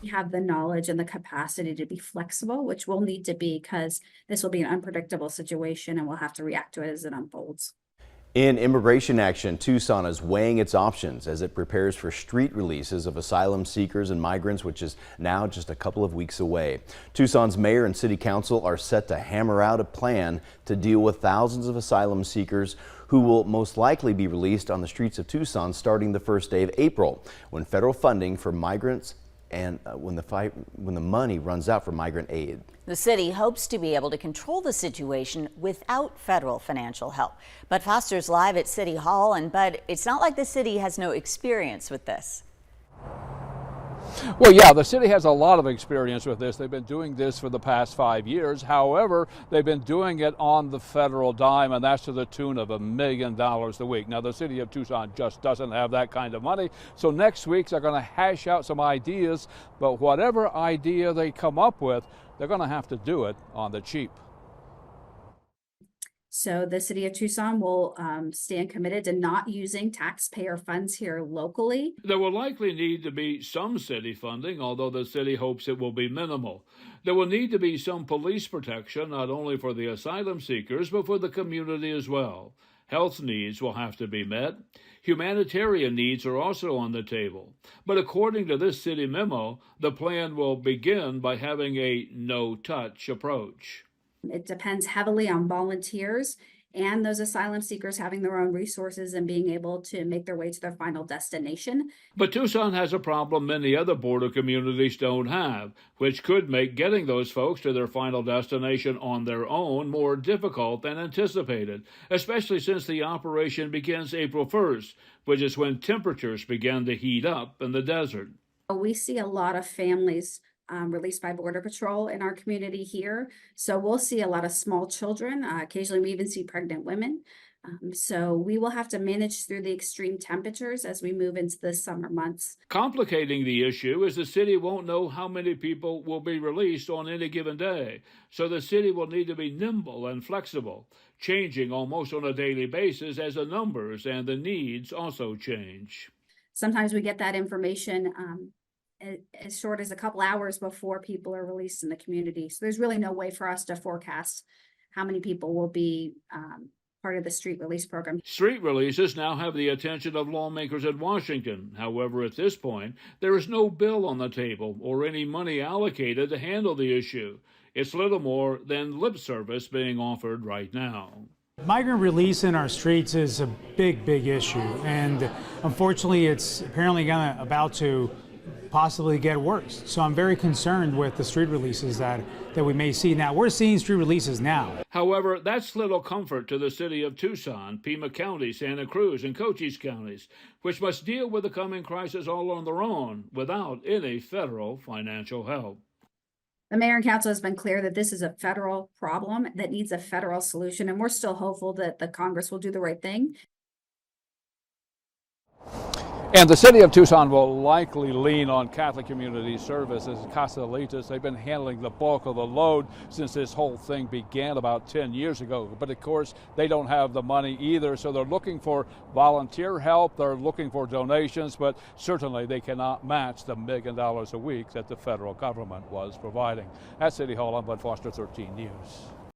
have the knowledge and the capacity to be flexible, which we'll need to be because this will be an unpredictable situation and we'll have to react to it as it unfolds. In immigration action, Tucson is weighing its options as it prepares for street releases of asylum seekers and migrants, which is now just a couple of weeks away. Tucson's mayor and city council are set to hammer out a plan to deal with thousands of asylum seekers who will most likely be released on the streets of Tucson starting the first day of April, when federal funding for migrants and when the money runs out for migrant aid. The city hopes to be able to control the situation without federal financial help. Bud Foster's live at City Hall, and Bud, it's not like the city has no experience with this. Well, yeah, the city has a lot of experience with this. They've been doing this for the past 5 years. However, they've been doing it on the federal dime, and that's to the tune of $1 million a week. Now, the city of Tucson just doesn't have that kind of money. So next week, they're going to hash out some ideas. But whatever idea they come up with, they're going to have to do it on the cheap. So the city of Tucson will stand committed to not using taxpayer funds here locally. There will likely need to be some city funding, although the city hopes it will be minimal. There will need to be some police protection, not only for the asylum seekers, but for the community as well. Health needs will have to be met. Humanitarian needs are also on the table. But according to this city memo, the plan will begin by having a no-touch approach. It depends heavily on volunteers and those asylum seekers having their own resources and being able to make their way to their final destination. But Tucson has a problem many other border communities don't have, which could make getting those folks to their final destination on their own more difficult than anticipated, especially since the operation begins April 1st, which is when temperatures begin to heat up in the desert. We see a lot of families released by Border Patrol in our community here. So we'll see a lot of small children. Occasionally we even see pregnant women. So we will have to manage through the extreme temperatures as we move into the summer months. Complicating the issue is the city won't know how many people will be released on any given day. So the city will need to be nimble and flexible, changing almost on a daily basis as the numbers and the needs also change. Sometimes we get that information as short as a couple hours before people are released in the community. So there's really no way for us to forecast how many people will be part of the street release program. Street releases now have the attention of lawmakers in Washington. However, at this point, there is no bill on the table or any money allocated to handle the issue. It's little more than lip service being offered right now. Migrant release in our streets is a big issue, and unfortunately it's apparently about to possibly get worse. So I'm very concerned with the street releases that we may see now. We're seeing street releases now. However, that's little comfort to the city of Tucson, Pima County, Santa Cruz, and Cochise counties, which must deal with the coming crisis all on their own without any federal financial help. The mayor and council has been clear that this is a federal problem that needs a federal solution, and we're still hopeful that the Congress will do the right thing. And the city of Tucson will likely lean on Catholic Community Services, Casalitas. They've been handling the bulk of the load since this whole thing began about 10 years ago. But of course, they don't have the money either, so they're looking for volunteer help. They're looking for donations, but certainly they cannot match the $1 million a week that the federal government was providing. At City Hall, I'm Bud Foster, 13 News.